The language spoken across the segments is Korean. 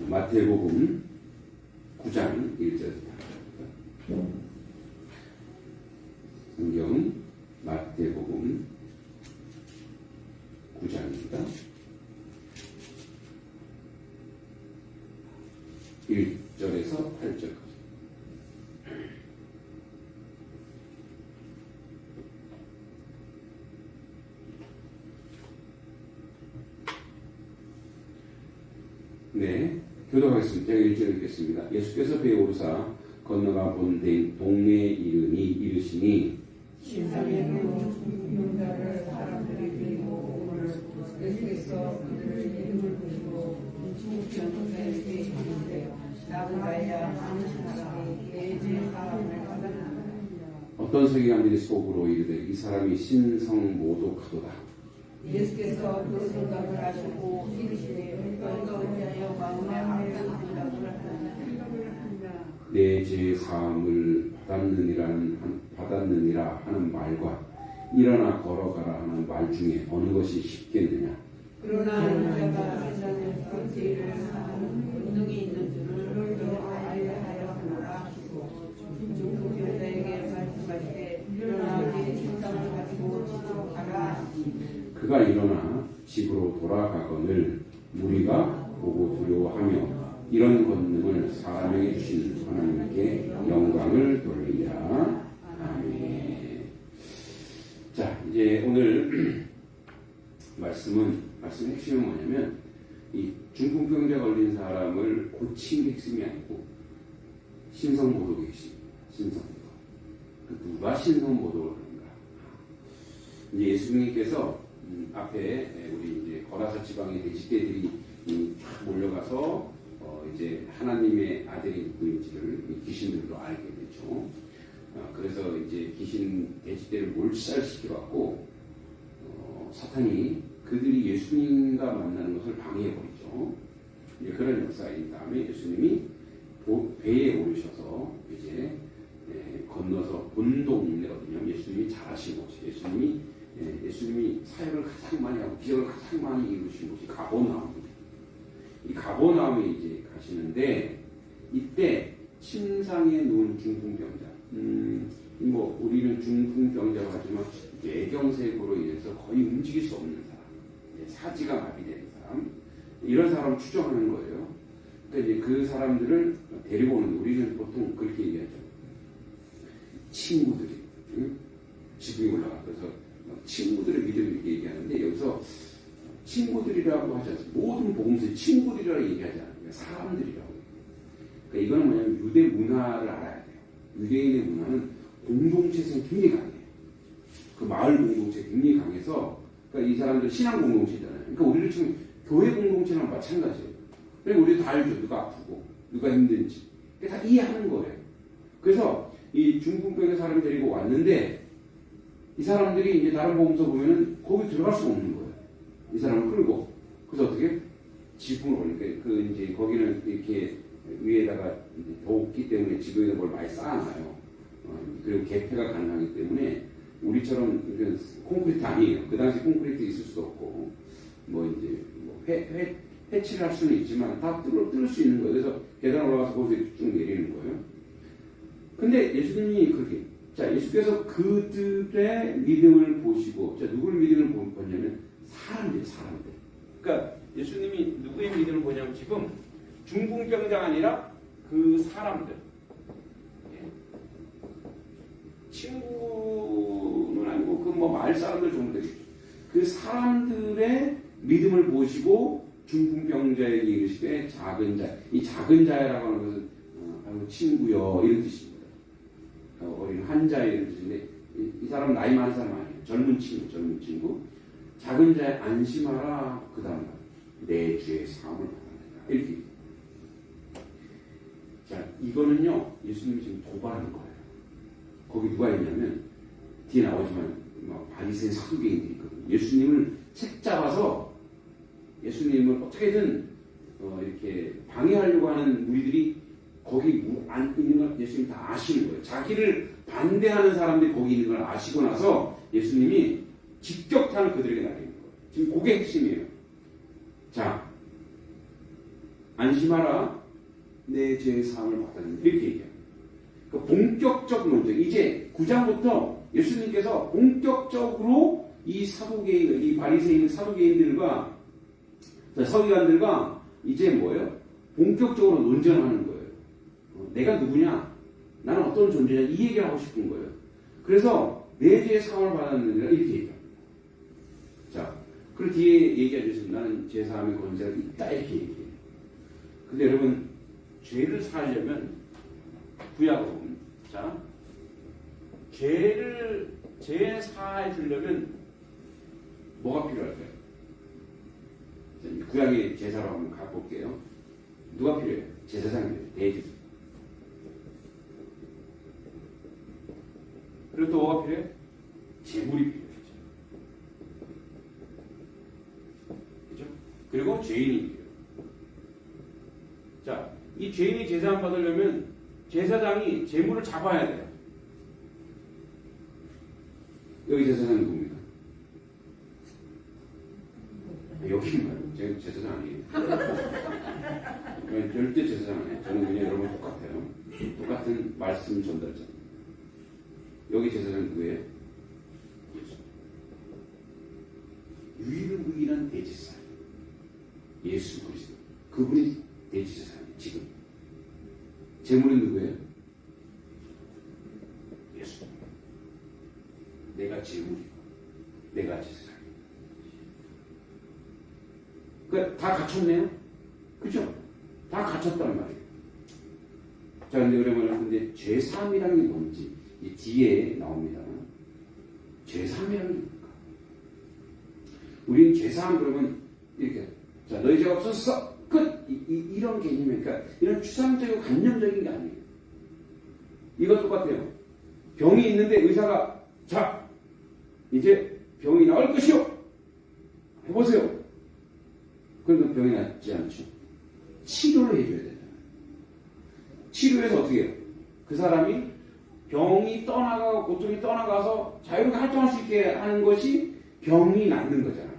마태복음 9장 1절. 성경 마태복음 9장입니다. 1절에서 8절까지. 네, 교독하겠습니다. 제가 1절 읽겠습니다. 예수께서 배에 오르사 건너가 본 동네에 이르니 이르시니 신상의 용자를 사람들이 그리고 오늘 예수께서 그들의 이름을 부르고 중국전도자에게 이르는데 나보다야 하는 내제 사람을 받았느니라. 어떤 서기관들이 속으로 이르되 이 사람이 신성모독하도다. 예수께서 그 생각을 하시고 이르시되 어떠하여 마음에 악한 내 죄 사함을 받았느니라 하는 말과 일어나 걸어가라 하는 말 중에 어느 것이 쉽겠느냐. 그러나 자가 세상에서 죄를 사하는 본능이 있는 줄을 너희도 알아야 하노라 하시고 중국교사에게 말씀하시되 일어나 네 신상을 가지고 집으로 가라. 그가 일어나 집으로 돌아가거늘 무리가 보고 두려워하며 이런 권능을 사람에게 주신 하나님께 영광을 돌리라. 아멘. 자, 이제 오늘 말씀의 핵심은 뭐냐면 이 중풍병자 걸린 사람을 고친 게 핵심이 아니고 신성모독의 핵심입니다. 신성모독. 누가 신성모독을 하는가? 이제 예수님께서 앞에 우리 이제 거라사 지방의 돼지떼들이 쫙 몰려가서 이제 하나님의 아들이 누구인지를 귀신들도 알게 되죠. 그래서 이제 귀신 돼지떼를 몰살시켜 갖고 사탄이 그들이 예수님과 만나는 것을 방해해버리죠. 이제 그런 역사인 다음에 예수님이 배에 오르셔서 이제 건너서 본 동네거든요. 예수님이 잘하신 곳이 예수님이 사역을 가장 많이 하고 기적을 가장 많이 이루신 곳이 가버나움입니다. 이 가버나움에 이제 가시는데 이때 침상에 누운 중풍병자, 뭐 우리는 중풍병자라고 하지만 뇌경색으로 인해서 거의 움직일 수 없는 사람, 사지가 마비된 사람, 이런 사람을 추정하는 거예요. 그러니까 이제 그 사람들을 데리고 오는, 우리는 보통 그렇게 얘기하죠. 친구들이 지붕에 올라가서 친구들의 믿음을 이렇게 얘기하는데 여기서 친구들이라고 하지 않습니다. 모든 복음서에 친구들이라고 얘기하지 않아요. 사람들이라고. 그러니까 이거는 뭐냐면 유대 문화를 알아야 돼요. 유대인의 문화는 공동체성이 굉장히 강해요. 그 마을 공동체 굉장히 강해서 그러니까 이 사람들 신앙 공동체잖아요. 그러니까 우리를 지금 교회 공동체랑 마찬가지예요. 그러니까 우리도 다 알죠. 누가 아프고 누가 힘든지. 다 이해하는 거예요. 그래서 이 중풍병의 사람을 데리고 왔는데 이 사람들이 이제 다른 복음서 보면은 거기 들어갈 수가 없는 거예요. 이 사람을 끌고. 그래서 어떻게? 지붕을 올리니까 이제 거기는 이렇게 위에다가 덮기 때문에 지붕에 뭘 많이 쌓아놔요. 그리고 개폐가 가능하기 때문에 우리처럼 콘크리트 아니에요. 그 당시 콘크리트 있을 수도 없고, 뭐 이제 해치를 할 수는 있지만 다 뚫을 수 있는 거예요. 그래서 계단 올라가서 거기서 쭉 내리는 거예요. 근데 예수님이 그렇게, 자, 예수께서 그들의 믿음을 보시고, 자, 누구를 믿음을 보냐면 사람들. 그러니까 예수님이 누구의 믿음을 보냐면 지금 중풍병자가 아니라 그 사람들. 친구는 아니고 그 뭐 마을 사람들 정도 되겠죠. 그 사람들의 믿음을 보시고 중풍병자에게 이르시되 작은 자, 이 작은 자라고 하는 것은 바로 친구요 이런 뜻입니다. 어린 환자 이런 뜻인데 이 사람은 나이 많은 사람 아니에요. 젊은 친구. 작은 자에 안심하라. 그 다음 내 죄의 사함을 받아내라. 이렇게. 자, 이거는요 예수님이 지금 도발하는 거예요. 거기 누가 있냐면 뒤에 나오지만 바리새인 사두개인들이 있거든요. 예수님을 책 잡아서 예수님을 어떻게든 이렇게 방해하려고 하는 무리들이 거기 안 있는 걸 예수님이 다 아시는 거예요. 자기를 반대하는 사람들이 거기 있는 걸 아시고 나서 예수님이 직격탄을 그들에게 날리는 거예요. 지금 그게 핵심이에요. 자, 안심하라 내 죄의 사함을 받았는데 이렇게 얘기해요. 그 본격적 논쟁 이제 9장부터 예수님께서 본격적으로 이 사두개인, 이 바리새인 사두개인들과 서기관들과 이제 뭐예요? 본격적으로 논쟁하는 거예요. 내가 누구냐? 나는 어떤 존재냐? 이 얘기를 하고 싶은 거예요. 그래서 내 죄의 사함을 받았느니라 이렇게 얘기해요. 자, 그리고 뒤에 얘기하듯이 나는 죄 사함의 권세가 있다 이렇게 얘기해요. 근데 여러분 죄를 사하려면 구약으로 보면 자 죄 사해 주려면 뭐가 필요할까요? 구약의 제사로 한번 가볼게요. 누가 필요해요? 제사장이 필요해요. 대제사. 그리고 또 뭐가 필요해요? 제물이 필요해요. 그죠? 그리고 죄인이 필요해요. 자, 이 죄인이 제사함 받으려면 제사장이 제물을 잡아야 돼요. 여기 제사장이 누굽니까? 여기 말고 제가 제사장 아니에요. 절대 제사장 아니에요. 저는 그냥 여러분 똑같아요. 똑같은 말씀 전달자. 여기 제사장 누구예요? 예수. 유일무이한 대제사. 예수 그리스도. 그분이 대제사장이에요. 지금. 제물은 누구예요? 예수. 내가 제물이고 내가 제사장이에요. 다 갖췄네요? 그죠? 다 갖췄단 말이에요. 자, 근데 그러면 근데 죄사함이라는 게 뭔지 이 뒤에 나옵니다. 죄사함이라는 게 뭡니까? 우리는 죄사함 그러면 이렇게 자, 너희 죄가 없었어. 끝! 이런 개념이니까 이런 추상적이고 관념적인 게 아니에요. 이거 똑같아요. 병이 있는데 의사가 자, 이제 병이 나을 것이요. 해보세요. 그러면 병이 낫지 않죠. 치료를 해줘야 되잖아요. 치료해서 어떻게 해요? 그 사람이 병이 떠나가고 고통이 떠나가서 자유롭게 활동할 수 있게 하는 것이 병이 낫는 거잖아요.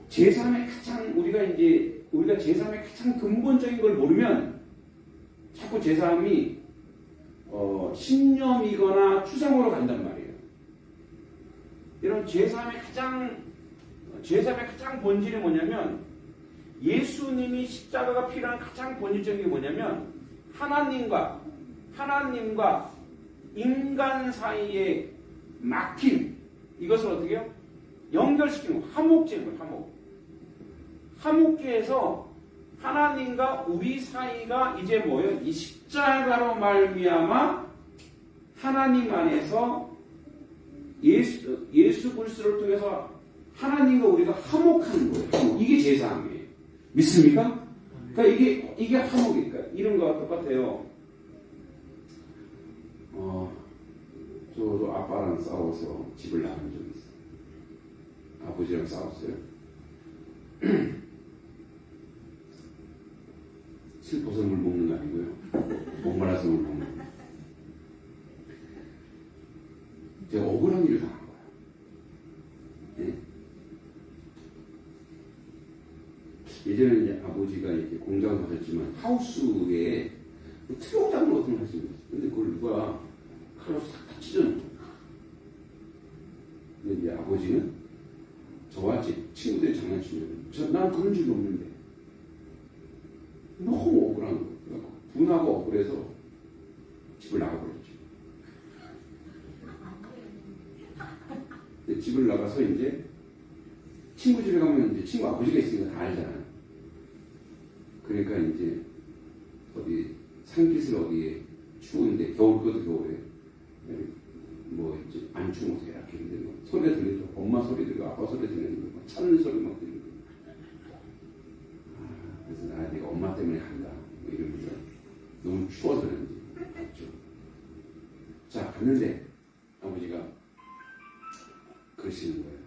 제3의 가장 우리가 제3의 가장 근본적인 걸 모르면 자꾸 제3이 신념이거나 추상으로 간단 말이에요. 이런 제3의 가장 본질이 뭐냐면 예수님이 십자가가 필요한 가장 본질적인 게 뭐냐면 하나님과 인간 사이에 막힘 이것을 어떻게 해요? 연결시키는 거. 화목제인 거예요. 화목제에서 하나님과 우리 사이가 이제 뭐예요? 이 십자가로 말미암아 하나님 안에서 예수 그리스도를 통해서 하나님과 우리가 화목하는 거예요. 이게 제사함이에요. 믿습니까? 그러니까 이게 화목이니까 이런 거와 똑같아요. 저도 아빠랑 싸워서 집을 나간 적이 있어요. 아버지랑 싸웠어요. 슬퍼서 물 먹는 거 아니고요. 목말라서 물 먹는 거. 제가 억울한 일을 당한 거예요. 네? 예전에 이제 아버지가 이렇게 공장을 가셨지만 하우스에 트럭장을 같은 걸 하시는 거예요. 근데 그걸 누가 칼로 싹 찢어놓은 거예요. 근데 이제 아버지는 저와 제 친구들이 장난치면 난 그런 적이 없는데 너무 억울한 거예요. 분하고 억울해서 집을 나가버렸죠. 근데 집을 나가서 이제 친구 집에 가면 이제 친구 아버지가 있으니까 다 알잖아요. 그러니까 이제 어디 산기슭 어디에 추운데 그것도 겨울에 뭐 이제 안 추워서 이렇게 했는데 뭐 소리가 들리죠. 엄마 소리 들리고 아빠 소리 들리는 거, 찾는 소리 막 들리고. 그래서 내가 엄마 때문에 간다. 뭐 이러면서 너무 추워서 그런지 갔죠. 자, 갔는데 아버지가 그러시는 거예요.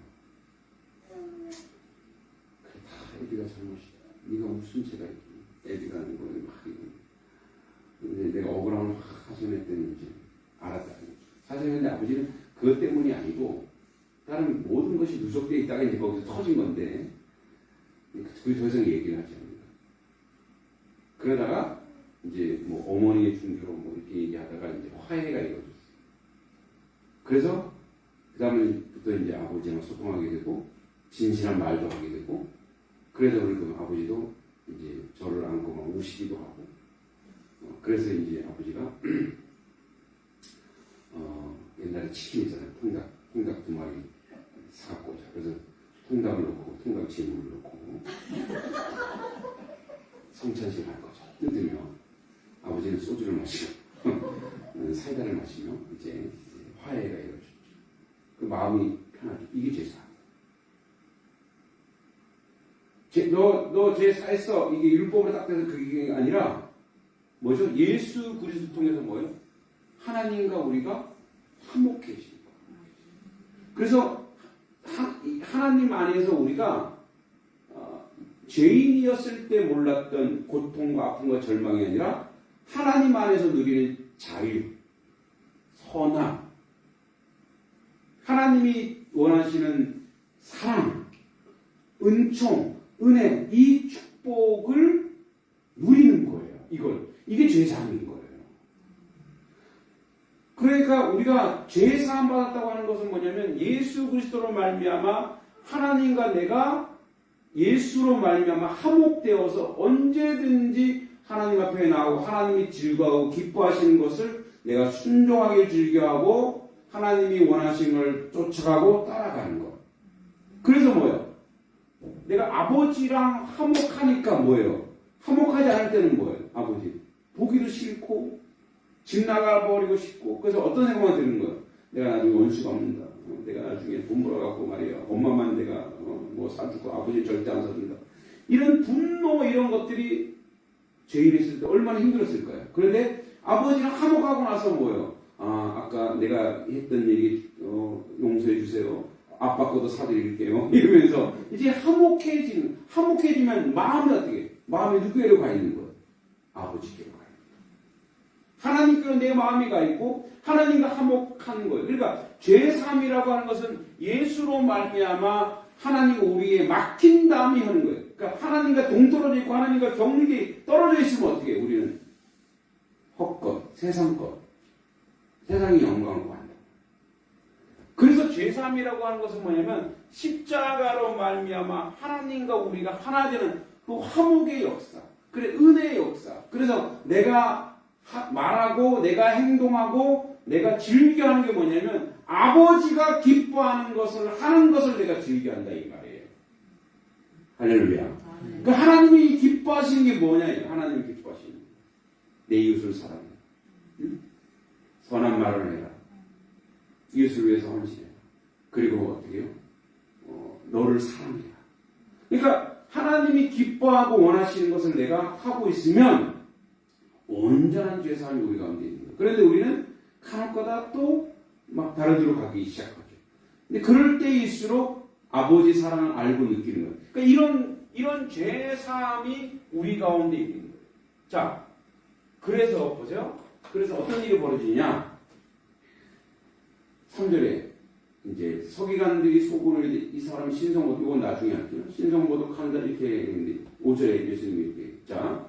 그래, 다 애비가 잘못이다. 네가 무슨 죄가 있고 애비가 하는 거는 막 이거. 근데 내가 억울함을 확 하소연했더니 이제 알았다. 사실 근데 아버지는 그것 때문이 아니고 다른 모든 것이 누적되어 있다가 이제 거기서 터진 건데 그 더 이상 얘기를 하지 않아요. 그러다가 이제 뭐 어머니의 중조로 뭐 이렇게 얘기하다가 이제 화해가 이루어졌어요. 그래서 그 다음에부터 이제 아버지랑 소통하게 되고 진실한 말도 하게 되고 그래서 그 아버지도 이제 저를 안고 막 우시기도 하고 그래서 이제 아버지가 옛날에 치킨 있잖아요. 통닭 2마리 사갖고 오자. 그래서 통닭을 넣고 통닭 재물을 넣고 성찬식을 할 거죠. 뜯으며 아버지는 소주를 마시고 사이다를 마시며 이제 화해가 이루어졌죠. 그 마음이 편하죠. 이게 제사. 너 제사했어. 이게 율법으로 딱 돼서 그게 아니라 뭐죠? 예수 그리스도 통해서 뭐예요? 하나님과 우리가 화목해진 거예요. 그래서 하나님 안에서 우리가 죄인이었을 때 몰랐던 고통과 아픔과 절망이 아니라 하나님 안에서 누리는 자유, 선함, 하나님이 원하시는 사랑, 은총, 은혜, 이 축복을 누리는 거예요. 이게 죄사함인 거예요. 그러니까 우리가 죄사함 받았다고 하는 것은 뭐냐면 예수 그리스도로 말미암아 하나님과 내가 예수로 말미암아 화목되어서 언제든지 하나님 앞에 나오고 하나님이 즐거워하고 기뻐하시는 것을 내가 순종하게 즐겨하고 하나님이 원하시는 걸 쫓아가고 따라가는 것. 그래서 뭐예요? 내가 아버지랑 화목하니까 뭐예요? 화목하지 않을 때는 뭐예요? 아버지 보기도 싫고 집 나가버리고 싶고 그래서 어떤 생각만 드는 거예요? 내가 나중에 원수가 없는다. 내가 나중에 돈 벌어갖고 말이야 엄마만 내가 뭐 사주고 아버지 절대 안 사준다. 이런 분노 이런 것들이 죄인이 있을 때 얼마나 힘들었을까요? 그런데 아버지랑 화목하고 나서 뭐예요? 아까 내가 했던 얘기 용서해 주세요. 아빠 것도 사드릴게요. 이러면서 이제 화목해지면 마음이 어떻게? 마음이 누구에로 가 있는 거예요? 아버지께로 가 있는 거예요. 하나님께로 내 마음이 가 있고 하나님과 화목하는 거예요. 그러니까 죄사함이라고 하는 것은 예수로 말미암아 하나님과 우리에 막힌 다음에 하는 거예요. 그러니까 하나님과 동떨어져 있고 하나님과 경력이 떨어져 있으면 어떻게 해요? 우리는 헛것, 세상 것, 세상의 영광을 구한다. 그래서 죄사함이라고 하는 것은 뭐냐면 십자가로 말미암아 하나님과 우리가 하나 되는 그 화목의 역사, 그래 은혜의 역사. 그래서 내가 말하고 내가 행동하고 내가 즐겨하는 게 뭐냐면 아버지가 기뻐하는 것을 하는 것을 내가 즐겨한다 이 말이에요. 할렐루야. 그러니까 하나님이 기뻐하시는 게 뭐냐? 하나님이 기뻐하시는 내 이웃을 사랑해. 응? 선한 말을 해라. 이웃을 위해서 헌신해라. 그리고 어떻게 해요? 너를 사랑해라. 그러니까 하나님이 기뻐하고 원하시는 것을 내가 하고 있으면 온전한 죄사함이 우리 가운데 있는 거예요. 그런데 우리는 간혹가다 또 막 다른 데로 가기 시작하죠. 근데 그럴 때일수록 아버지 사랑을 알고 느끼는 거예요. 그러니까 이런 죄사함이 우리 가운데 있는 거예요. 자, 그래서 보세요. 그래서 어떤 일이 벌어지냐? 3절에 이제 서기관들이 소군을 이 사람이 신성모독, 이건 나중에 할게요. 신성모독한다 이렇게 했는데 5절에 예수님이 이렇게 자,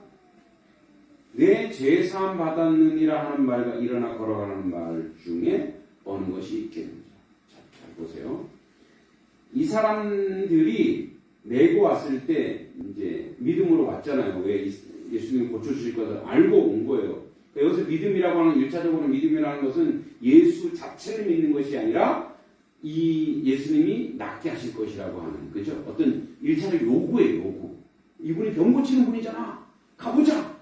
내 죄사함 받았느니라 하는 말과 일어나 걸어가는 말 중에 어느 것이 있겠는지. 잘 보세요. 이 사람들이 내고 왔을 때 이제 믿음으로 왔잖아요. 왜 예수님이 고쳐주실 것을 알고 온 거예요. 그러니까 여기서 믿음이라고 하는 1차적으로 믿음이라는 것은 예수 자체를 믿는 것이 아니라 이 예수님이 낫게 하실 것이라고 하는 그죠? 어떤 1차적 요구예요. 요구. 이분이 병 고치는 분이잖아. 가보자.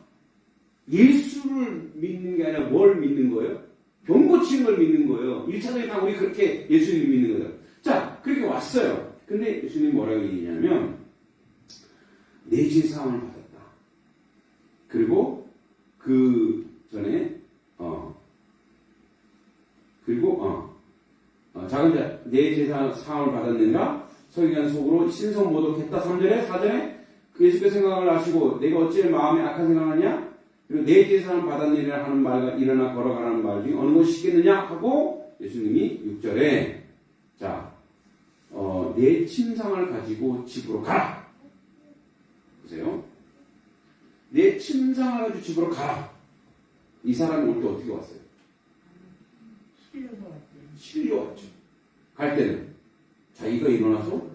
예수를 믿는 게 아니라 뭘 믿는 거예요? 병 고치는 걸 믿는 거예요. 1차적인 다 우리 그렇게 예수님 믿는 거예요. 자, 그렇게 왔어요. 근데 예수님이 뭐라고 얘기냐면 내 죄 사함을 받았다. 그리고 그 전에 작은 자 내 죄 사함을 받았느니라 서기관 속으로 신성 모독했다. 3절에 4절에 그 예수께서 생각을 하시고 내가 어찌 마음에 악한 생각하냐? 그리고 내 죄 사함을 받았느니라 하는 말과 일어나 걸어가라는 말 중에 어느 것이 있겠느냐 하고 예수님이 6절에 자 내 침상을 가지고 집으로 가라. 보세요. 내 침상을 가지고 집으로 가라. 이 사람이 올 때 어떻게 왔어요? 실려왔죠. 갈 때는 자기가 일어나서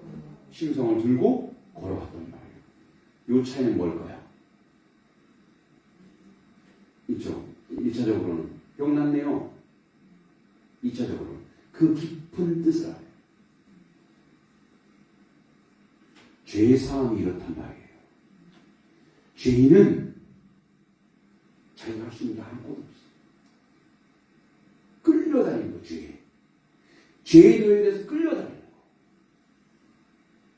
침상을 들고 걸어갔단 말이에요. 요 차이는 뭘까요? 있죠. 1차적으로는 병났네요. 2차적으로는 그 깊은 뜻을 알아요. 죄의 사함이 이렇단 말이에요. 죄인은 자기가 할 수 있는 게 아무것도 없어요. 끌려다니는 거, 죄에. 죄에 대해서 끌려다니는 거.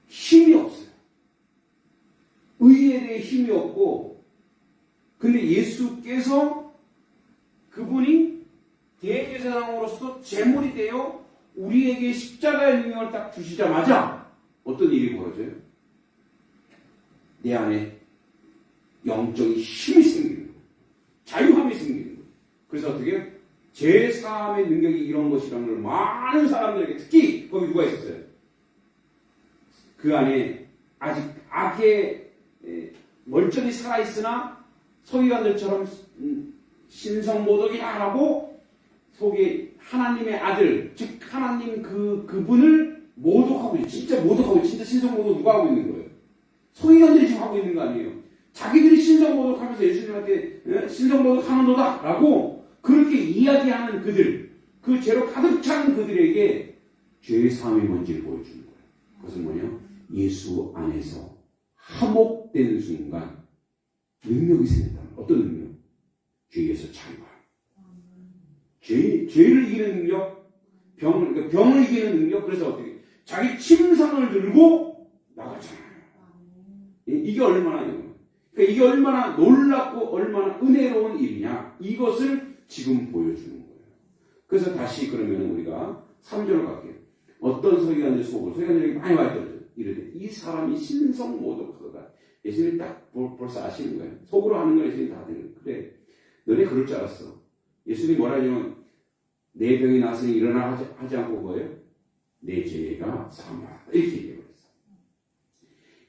힘이 없어요. 의에 대해 힘이 없고, 근데 예수께서 그분이 대제사장으로서 제물이 되어 우리에게 십자가의 능력을 딱 주시자마자 어떤 일이 벌어져요? 내 안에 영적인 힘이 생기는 거예요. 자유함이 생기는 거예요. 그래서 어떻게 제3의 능력이 이런 것이라는 걸 많은 사람들에게, 특히 거기 누가 있었어요? 그 안에 아직 악에 멀쩡히 살아있으나 서기관들처럼 신성모독이라고 속에 하나님의 아들, 즉 하나님 그분을 모독하고 있어요. 진짜 모독하고 있어요. 진짜 신성모독 누가 하고 있는 거예요? 서기관들이 지금 하고 있는 거 아니에요. 자기들이 신성모독하면서 예수님한테 신성모독하는도다 라고 그렇게 이야기하는 그들, 그 죄로 가득 찬 그들에게 죄의 사함이 뭔지를 보여주는 거예요. 그것은 뭐냐? 예수 안에서 화목된 순간 능력이 생긴다. 어떤 능력? 죄에서 자유함. 죄를 이기는 능력, 병을 이기는 능력. 그래서 어떻게? 자기 침상을 들고 나가잖아요. 이게 얼마나 그러니까 이게 얼마나 놀랍고 얼마나 은혜로운 일이냐, 이것을 지금 보여주는 거예요. 그래서 다시 그러면 우리가 3절로 갈게요. 어떤 서기관들 속으로, 서기관들이 많이 왔더라고요. 이르되 이 사람이 신성모독하다. 예수님이 딱 벌써 아시는 거예요. 속으로 하는 걸 예수님이 다 들어요. 그래, 너네 그럴 줄 알았어. 예수님이 뭐라 하냐면 내 병이 나서니 일어나 하지 않고 뭐예요? 내 죄가 사함하라. 이렇게 얘기해버렸어요.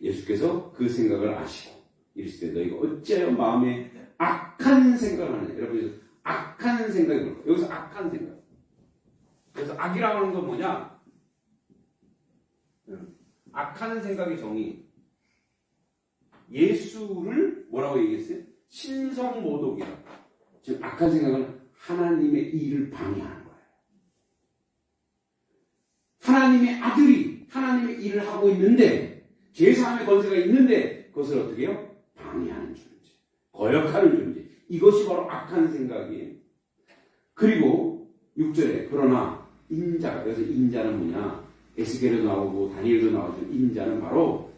예수께서 그 생각을 아시고 이랬을 때 너희가 어찌하여 마음에 악한 생각을 하느냐. 여러분, 악한 생각이 뭘까요? 여기서 악한 생각. 그래서 악이라고 하는 건 뭐냐? 악한 생각의 정의. 예수를 뭐라고 얘기했어요? 신성모독이다. 지금 악한 생각은 하나님의 일을 방해하는 거예요. 하나님의 아들이 하나님의 일을 하고 있는데, 제3의 권세가 있는데 그것을 어떻게 해요? 방해하는 존재, 거역하는 존재. 이것이 바로 악한 생각이에요. 그리고 6절에 그러나 인자가, 그래서 인자는 뭐냐? 에스겔도 나오고 다니엘도 나오죠. 인자는 바로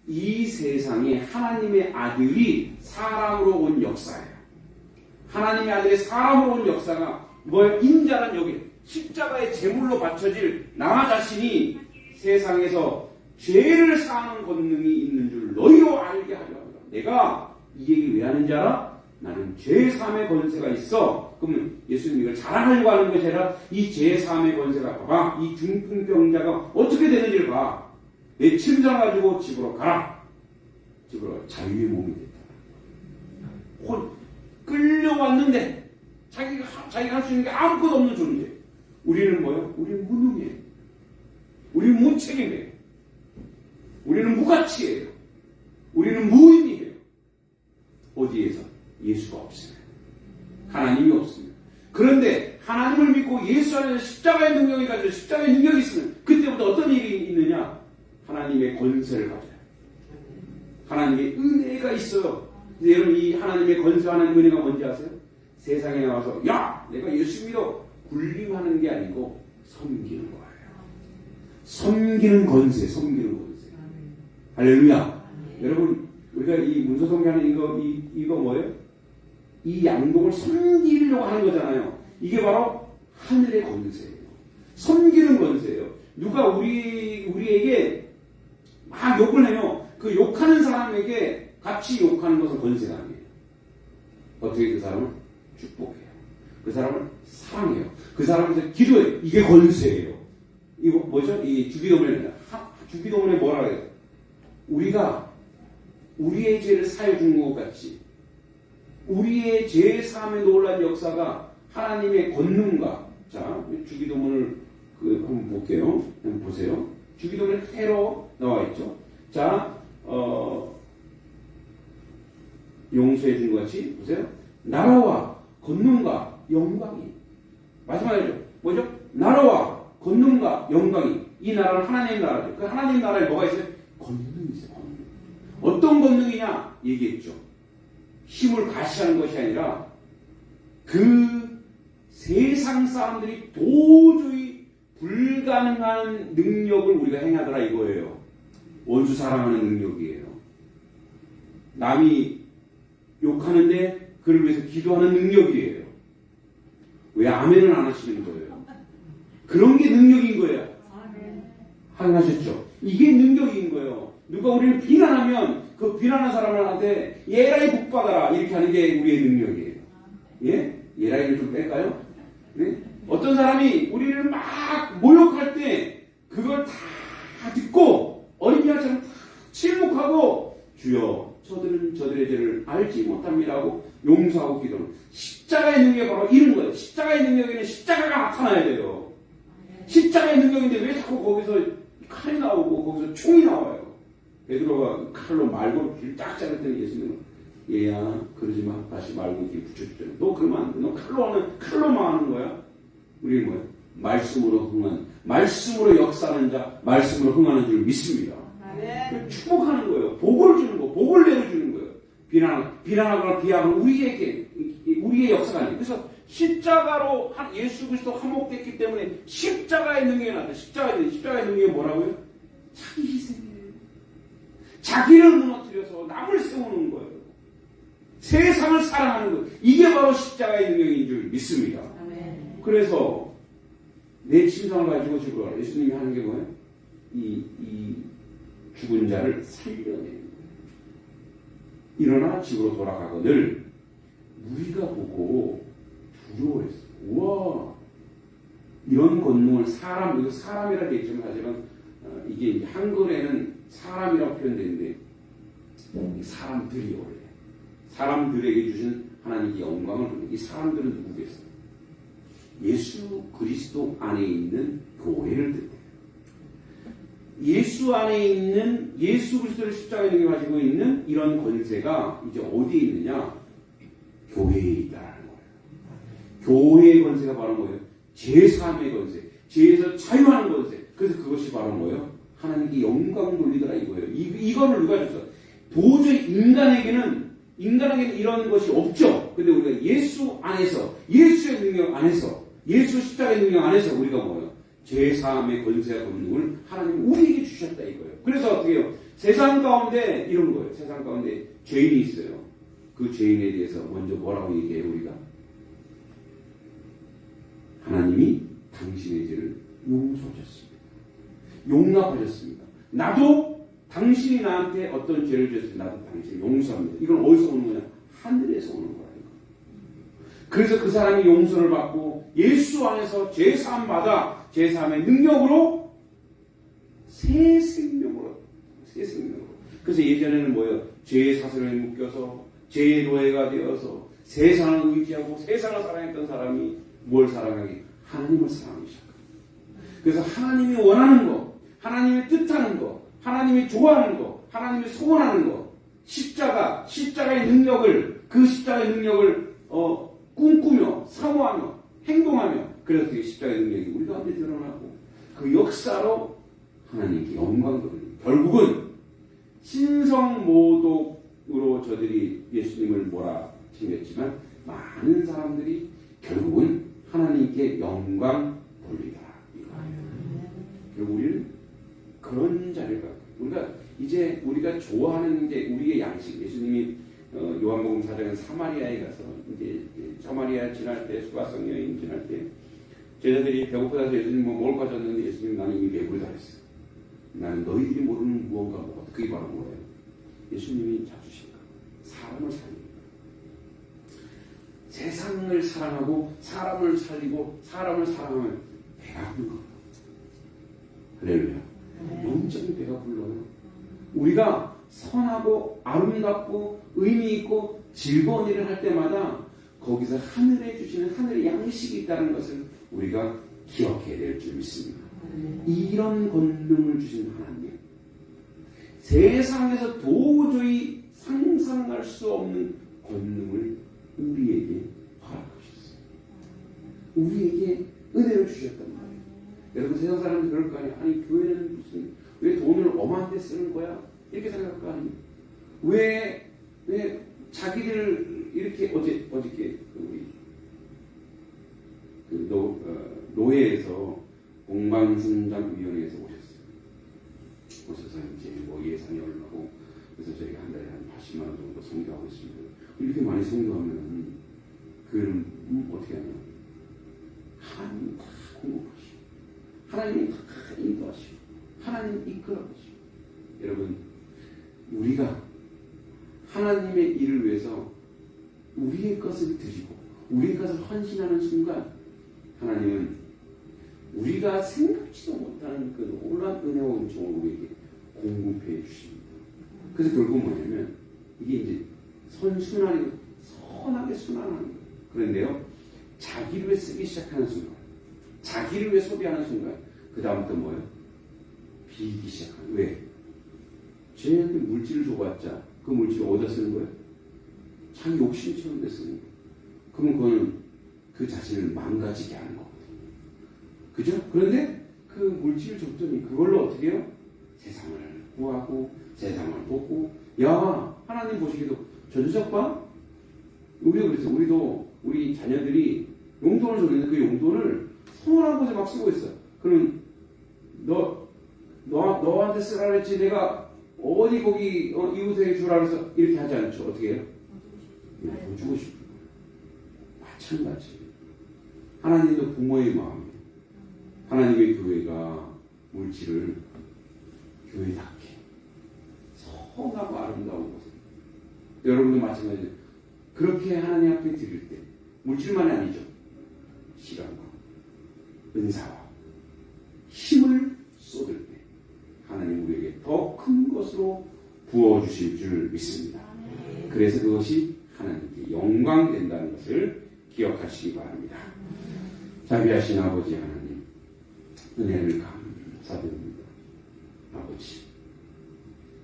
이 세상에 하나님의 아들이 사람으로 온 역사예요. 하나님의 아들이 사람으로 온 역사가 뭐예요? 인자는 여기 십자가의 제물로 바쳐질 나 자신이 세상에서 죄를 사하는 권능이 있는 줄 너희로 알게 하려 합니다. 내가 이 얘기 왜 하는지 알아? 나는 죄사함의 권세가 있어. 그러면 예수님 이걸 자랑하려고 하는 것이 아니라 이 죄사함의 권세가 봐봐. 이 중풍병자가 어떻게 되는지를 봐. 내 침상 가지고 집으로 가라. 집으로 자유의 몸이 됐다. 끌려왔는데 자기가 할 수 있는 게 아무것도 없는 존재. 우리는 뭐예요? 우리는 무능해요. 우리는 무책임해요. 우리는 무가치예요. 우리는 무의미해요. 어디에서? 예수가 없으면. 하나님이 없으면. 그런데 하나님을 믿고 예수 안에서 십자가의 능력이 가지고 십자가의 능력이 있으면 그때부터 어떤 일이 있느냐? 하나님의 권세를 가져요. 하나님의 은혜가 있어요. 여러분, 이 하나님의 권세, 하나님의 은혜가 뭔지 아세요? 세상에 나와서 야! 내가 예수 믿어! 군림하는 게 아니고 섬기는 거예요. 섬기는 권세, 섬기는 권세. 할렐루야. 여러분, 우리가 이 문서성기하는 이거 뭐예요? 이 양동을 섬기려고 하는 거잖아요. 이게 바로 하늘의 권세예요. 섬기는 권세예요. 누가 우리에게 막 욕을 해요. 그 욕하는 사람에게 같이 욕하는 것은 권세가 아니에요. 어떻게 그 사람을 축복해요. 그 사람을 사랑해요. 그 사람한테 기도해요. 이게 권세예요. 이거 뭐죠? 이 주기도문에 뭐라 그래요? 우리가 우리의 죄를 사해 준 것 같이 우리의 제3의 놀란 역사가 하나님의 권능과, 자, 주기도문을 한번 볼게요. 한번 보세요. 주기도문 그대로 나와 있죠. 자, 용서해 준 것 같이 보세요. 나라와 권능과 영광이, 마지막이죠. 뭐죠? 나라와 권능과 영광이, 이 나라는 하나님 나라죠. 그 하나님 나라에 뭐가 있어요? 권능이 있어요. 권능. 어떤 권능이냐 얘기했죠. 힘을 가시하는 것이 아니라 그 세상 사람들이 도저히 불가능한 능력을 우리가 행하더라 이거예요. 원수 사랑하는 능력이에요. 남이 욕하는데 그를 위해서 기도하는 능력이에요. 왜 아멘을 안 하시는 거예요? 그런 게 능력인 거예요. 확인하셨죠? 이게 능력인 거예요. 누가 우리를 비난하면 그 비난한 사람한테 예라이 복받아라 이렇게 하는 게 우리의 능력이에요. 예? 예라이를 좀 뺄까요? 네? 어떤 사람이 우리를 막 모욕할 때 그걸 다 듣고 어린이처럼 다 침묵하고 주여 저들은 저들의 죄를 알지 못합니다 하고 용서하고 기도하는 십자가의 능력이 바로 이런 거예요. 십자가의 능력에는 십자가가 나타나야 돼요. 십자가의 능력인데 왜 자꾸 거기서 칼이 나오고 거기서 총이 나와요. 베드로가 칼로 말고 길 딱 자르더니 예수님은 얘야 그러지 마. 다시 말고 길 붙여주잖아. 너 그러면 안 돼. 너 칼로만 하는 거야. 우리는 뭐야? 말씀으로 흥한, 말씀으로 역사하는 자, 말씀으로 흥하는 줄 믿습니다. 축복하는 거예요. 복을 주는 거, 복을 내려주는 거예요. 비난하거나 비하하는 우리의 역사가 아니에요. 그래서 십자가로 예수 그리스도 화목됐기 때문에 십자가의 능력이 나타나. 십자가의 능력이 뭐라고요? 자기 희생이에요. 자기를 무너뜨려서 남을 세우는 거예요. 세상을 사랑하는 거예요. 이게 바로 십자가의 능력인 줄 믿습니다. 그래서 내 침상을 가지고 죽으라. 예수님이 하는 게 뭐예요? 이 죽은 자를 살려내는 거예요. 일어나 집으로 돌아가거늘 우리가 보고 두려워했어요. 우와, 이런 권능을 사람이라 되어 있지만 사실은 이게 한글에는 사람이라고 표현되는데 사람들이 원래 사람들에게 주신 하나님의 영광을 보는 이 사람들은 누구겠어요? 예수 그리스도 안에 있는 교회를 뜻해요. 예수 안에 있는 예수 그리스도를 십자가에 능히 가지고 있는 이런 권세가 이제 어디에 있느냐? 교회에 있다라는 거예요. 교회의 권세가 바로 뭐예요? 제3의 권세, 죄에서 자유하는 권세. 그래서 그것이 바로 뭐예요? 하나님께 영광 돌리더라 이거예요. 이거를 누가 줬어? 도저히 인간에게는 이런 것이 없죠. 근데 우리가 예수 안에서, 예수의 능력 안에서, 예수 십자가의 능력 안에서 우리가 뭐예요? 제3의 권세와 권능을 하나님 우리에게 주셨다 이거예요. 그래서 어떻게 해요? 세상 가운데 이런 거예요. 세상 가운데 죄인이 있어요. 그 죄인에 대해서 먼저 뭐라고 얘기해요 우리가? 하나님이 당신의 죄를 용서하셨습니다. 용납하셨습니다. 나도 당신이 나한테 어떤 죄를 졌을 때 나도 당신을 용서합니다. 이건 어디서 오는 거냐? 하늘에서 오는 거예요. 그래서 그 사람이 용서를 받고 예수 안에서 제3 받아 제3의 능력으로 새 생명으로. 그래서 예전에는 뭐예요? 죄의 사슬에 묶여서 죄의 노예가 되어서 세상을 의지하고 세상을 사랑했던 사람이 뭘 사랑하기? 하나님을 사랑하기 시작합니다. 그래서 하나님이 원하는 거, 하나님이 뜻하는 거, 하나님이 좋아하는 거, 하나님이 소원하는 거, 십자가의 능력을, 그 십자가의 능력을 꿈꾸며 사모하며 행동하며, 그래서 그 십자가의 능력이 우리 가운데 드러나고 그 역사로 하나님께 영광 돌립니다. 결국은 신성모독으로 저들이 예수님을 챙겼지만 많은 사람들이 결국은 하나님께 영광 돌리다. 결국 우리는 그런 자리를 갖고 우리가 좋아하는 게 우리의 양식. 예수님이 요한복음 4장은 사마리아에 가서 이제 사마리아 지날 때 수가성 여행 지날 때 제자들이 배고프다서 예수님 뭘 가졌는데 예수님 나는 이미 배부르다 했어요. 나는 너희들이 모르는 무언가 먹었다. 그게 바로 뭐예요? 예수님이 잡수신 거. 사람을 살리는 거. 세상을 사랑하고 사람을 살리고 사람을 사랑하면 배가 부른 거예요. 할렐루야. 온전히 배가 불러요. 우리가 선하고 아름답고 의미 있고 즐거운 일을 할 때마다 거기서 하늘에 주시는 하늘의 양식이 있다는 것을 우리가 기억해야 될 줄 믿습니다. 이런 권능을 주신 하나님, 세상에서 도저히 상상할 수 없는 권능을 우리에게 허락하셨어요. 우리에게 은혜를 주셨단 말이에요. 여러분, 세상 사람들이 그럴 거 아니에요. 아니, 교회는 무슨, 왜 돈을 엄한데 쓰는 거야? 이렇게 생각할 거 아니에요. 왜 자기들 이렇게 어저께 우리 노예에서 공방선장위원회에서 오셔서 이제 뭐 예산이 얼마고, 그래서 저희가 한 달에 한 80만 원 정도 성교하고 있습니다. 이렇게 많이 성교하면 그럼 어떻게 하냐? 하나님 다 공급하시고, 하나님이 다 인도하시고, 하나님 이끌어가시고. 여러분, 우리가 하나님의 일을 위해서 우리의 것을 드리고 우리의 것을 헌신하는 순간, 하나님은 우리가 생각지도 못하는 그 놀라운 은혜와 은총을 우리에게 공급해 주십니다. 그래서 결국 뭐냐면, 이게 이제 선순환이고 선하게 순환하는 거예요. 그런데요, 자기를 위해 쓰기 시작하는 순간, 자기를 위해 소비하는 순간, 그 다음부터 뭐예요? 비기 시작하는 거예요. 왜? 쟤한테 물질을 줘봤자 그 물질을 어디다 쓰는 거예요? 자기 욕심처럼 돼 쓰는 거예요. 그럼 그거는 그 자신을 망가지게 하는 거거든요. 그죠? 그런데 그 물질을 줬더니 그걸로 어떻게 해요? 세상을 구하고 세상을 돕고. 야, 하나님 보시기도 저 녀석 봐? 우리도 그랬어. 우리도 우리 자녀들이 용돈을 줬는데 그 용돈을 성원한 곳에 막 쓰고 있어. 그럼 너한테 쓰라 그랬지 내가 어디 거기 이웃에게 주라 그래서 이렇게 하지 않죠. 어떻게 해요? 돈 주고 싶은 거예요. 마찬가지. 하나님도 부모의 마음이에요. 하나님의 교회가 물질을 교회답게 선하고 아름다운 것을, 여러분도 마찬가지예요. 그렇게 하나님 앞에 드릴 때 물질만이 아니죠. 시간과 은사와 힘을 쏟을 때 하나님 우리에게 더 큰 것으로 부어주실 줄 믿습니다. 그래서 그것이 하나님께 영광 된다는 것을 기억하시기 바랍니다. 자비하신 아버지 하나님, 은혜를 감사드립니다. 아버지,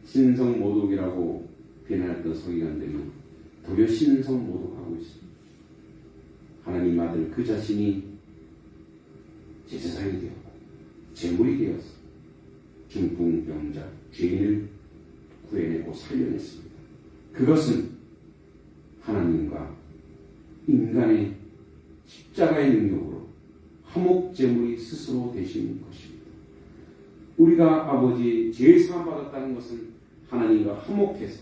신성모독이라고 비난했던 서기관들이 도리어 신성모독하고 있습니다. 하나님 아들 그 자신이 제사장이 되었고 제물이 되어서 중풍병자 죄인을 구해내고 살려냈습니다. 그것은 하나님과 인간의 십자가의 능력으로 화목제물이 스스로 되신 것입니다. 우리가 아버지 죄 사함 받았다는 것은 하나님과 화목해서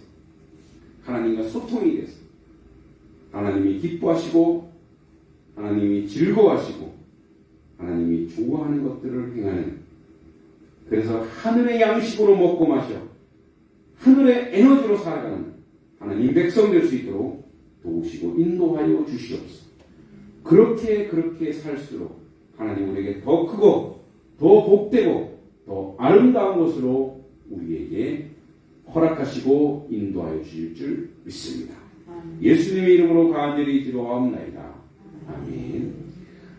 하나님과 소통이 돼서 하나님이 기뻐하시고 하나님이 즐거워하시고 하나님이 좋아하는 것들을 행하는, 그래서 하늘의 양식으로 먹고 마셔 하늘의 에너지로 살아가는 하나님 백성 될 수 있도록 도우시고 인도하여 주시옵소서. 그렇게 살수록 하나님 우리에게 더 크고 더 복되고 더 아름다운 것으로 우리에게 허락하시고 인도하여 주실 줄 믿습니다. 예수님의 이름으로 간절히 기도하옵나이다. 아멘.